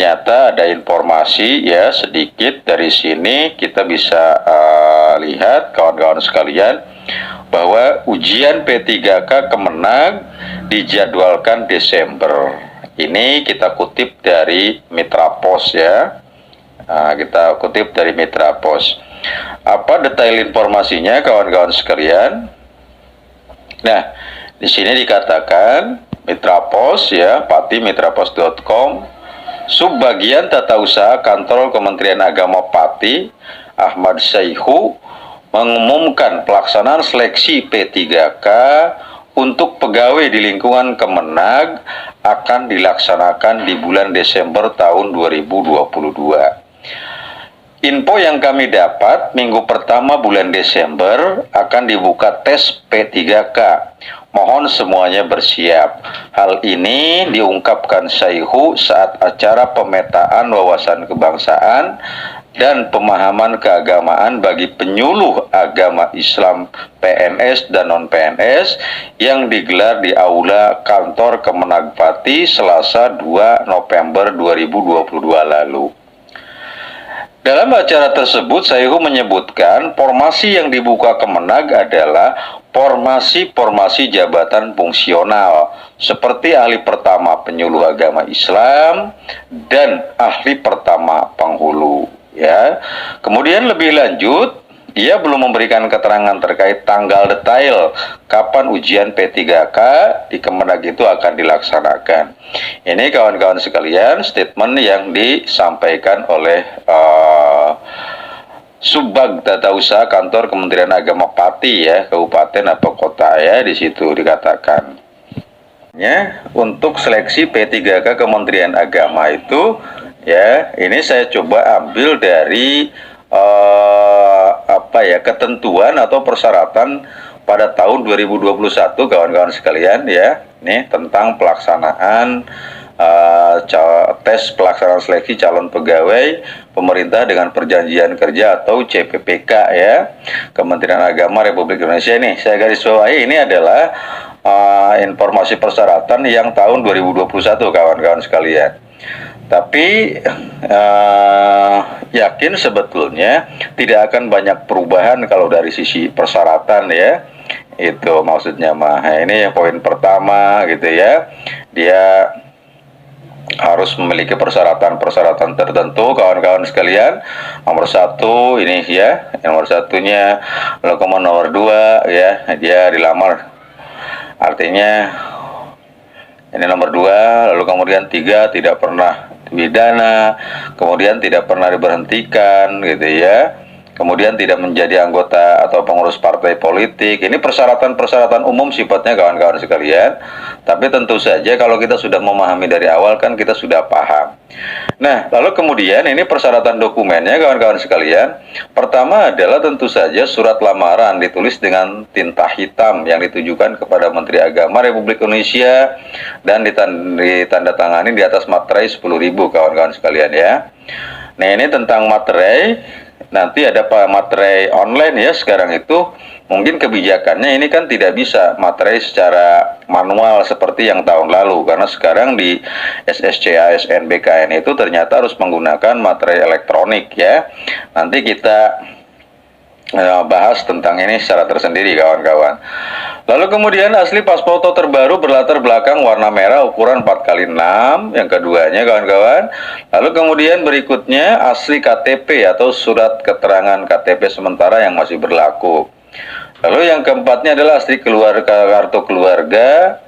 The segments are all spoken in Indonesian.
ternyata ada informasi ya sedikit dari sini kita bisa lihat kawan-kawan sekalian bahwa ujian P3K Kemenag dijadwalkan Desember. Ini kita kutip dari Mitra Pos ya. Kita kutip dari Mitra Pos. Apa detail informasinya kawan-kawan sekalian? Nah, di sini dikatakan Mitra Pos ya, pati.mitrapos.com, Subbagian Tata Usaha Kantor Kementerian Agama Pati, Ahmad Syaihu, mengumumkan pelaksanaan seleksi P3K untuk pegawai di lingkungan Kemenag akan dilaksanakan di bulan Desember tahun 2022. Info yang kami dapat, minggu pertama bulan Desember akan dibuka tes P3K. Mohon semuanya bersiap. Hal ini diungkapkan Syaihu saat acara pemetaan wawasan kebangsaan dan pemahaman keagamaan bagi penyuluh agama Islam PNS dan non-PNS yang digelar di Aula Kantor Kemenag Pati Selasa 2 November 2022 lalu. Dalam acara tersebut, Syaihu menyebutkan formasi yang dibuka Kemenag adalah formasi jabatan fungsional seperti ahli pertama penyuluh agama Islam dan ahli pertama penghulu ya. Kemudian lebih lanjut, ia belum memberikan keterangan terkait tanggal detail kapan ujian P3K di Kemenag itu akan dilaksanakan. Ini kawan-kawan sekalian statement yang disampaikan oleh Subbag Tata Usaha Kantor Kementerian Agama Pati ya, kabupaten atau kota ya, di situ dikatakan. Ya, untuk seleksi P3K Kementerian Agama itu ya, ini saya coba ambil dari ketentuan atau persyaratan pada tahun 2021 kawan-kawan sekalian ya. Ini tentang pelaksanaan tes pelaksanaan seleksi calon pegawai pemerintah dengan perjanjian kerja atau CPPK ya, Kementerian Agama Republik Indonesia. Ini saya garis bawahi, ini adalah informasi persyaratan yang tahun 2021 kawan-kawan sekalian. Tapi yakin sebetulnya tidak akan banyak perubahan kalau dari sisi persyaratan ya. Itu maksudnya mah. Ini yang poin pertama gitu ya. Dia harus memiliki persyaratan-persyaratan tertentu kawan-kawan sekalian. Nomor satu ini ya, nomor satunya, lalu kemudian nomor dua ya, dia dilamar, artinya ini nomor dua, lalu kemudian tiga, tidak pernah pidana, kemudian tidak pernah diberhentikan gitu ya, kemudian tidak menjadi anggota atau pengurus partai politik. Ini persyaratan-persyaratan umum sifatnya kawan-kawan sekalian. Tapi tentu saja kalau kita sudah memahami dari awal kan kita sudah paham. Nah, lalu kemudian ini persyaratan dokumennya kawan-kawan sekalian. Pertama adalah tentu saja surat lamaran ditulis dengan tinta hitam yang ditujukan kepada Menteri Agama Republik Indonesia dan ditandatangani di atas materai 10.000 kawan-kawan sekalian ya. Nah, ini tentang materai. Nanti ada materai online ya sekarang itu, mungkin kebijakannya ini kan tidak bisa materai secara manual seperti yang tahun lalu, karena sekarang di SSCA SNBKN itu ternyata harus menggunakan materai elektronik ya. Nanti kita bahas tentang ini secara tersendiri kawan-kawan. Lalu kemudian asli pas foto terbaru berlatar belakang warna merah ukuran 4x6, yang keduanya kawan-kawan. Lalu kemudian berikutnya asli KTP atau surat keterangan KTP sementara yang masih berlaku. Lalu yang keempatnya adalah asli kartu keluarga.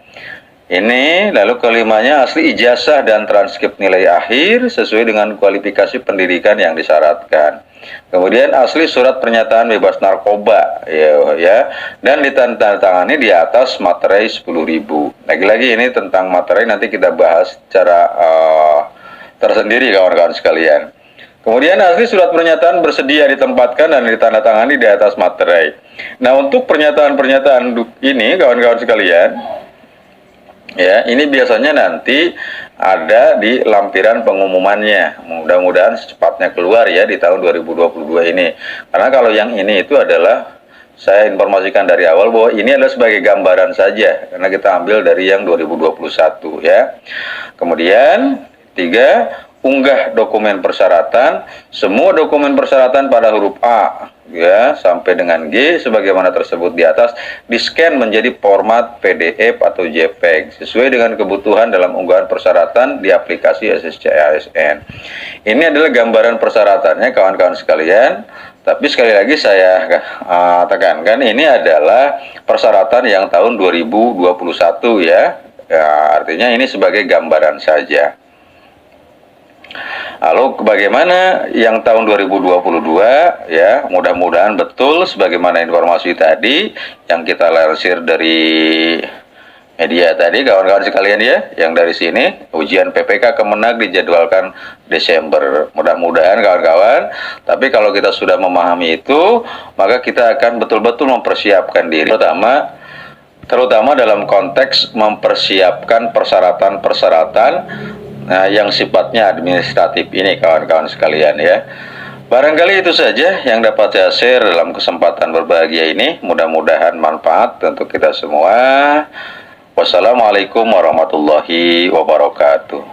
Ini, lalu kelimanya asli ijazah dan transkrip nilai akhir sesuai dengan kualifikasi pendidikan yang disyaratkan. Kemudian asli surat pernyataan bebas narkoba ya, dan ditandatangani di atas materai 10.000. Lagi-lagi ini tentang materai nanti kita bahas secara tersendiri kawan-kawan sekalian. Kemudian asli surat pernyataan bersedia ditempatkan dan ditandatangani di atas materai. Nah, untuk pernyataan-pernyataan ini kawan-kawan sekalian ya, ini biasanya nanti ada di lampiran pengumumannya. Mudah-mudahan secepatnya keluar ya di tahun 2022 ini. Karena kalau yang ini itu adalah, saya informasikan dari awal bahwa ini adalah sebagai gambaran saja, karena kita ambil dari yang 2021 ya. Kemudian tiga, unggah dokumen persyaratan, semua dokumen persyaratan pada huruf A ya sampai dengan G sebagaimana tersebut di atas di-scan menjadi format PDF atau JPEG sesuai dengan kebutuhan dalam unggahan persyaratan di aplikasi SSC ASN. Ini adalah gambaran persyaratannya kawan-kawan sekalian. Tapi sekali lagi saya tekankan ini adalah persyaratan yang tahun 2021 ya. Artinya ini sebagai gambaran saja. Lalu bagaimana yang tahun 2022 ya, mudah-mudahan betul sebagaimana informasi tadi yang kita lansir dari media tadi kawan-kawan sekalian ya, yang dari sini ujian PPK Kemenag dijadwalkan Desember. Mudah-mudahan kawan-kawan, tapi kalau kita sudah memahami itu, maka kita akan betul-betul mempersiapkan diri, terutama dalam konteks mempersiapkan persyaratan-persyaratan yang sifatnya administratif ini kawan-kawan sekalian ya. Barangkali itu saja yang dapat saya share dalam kesempatan berbahagia ini. Mudah-mudahan manfaat untuk kita semua. Wassalamualaikum warahmatullahi wabarakatuh.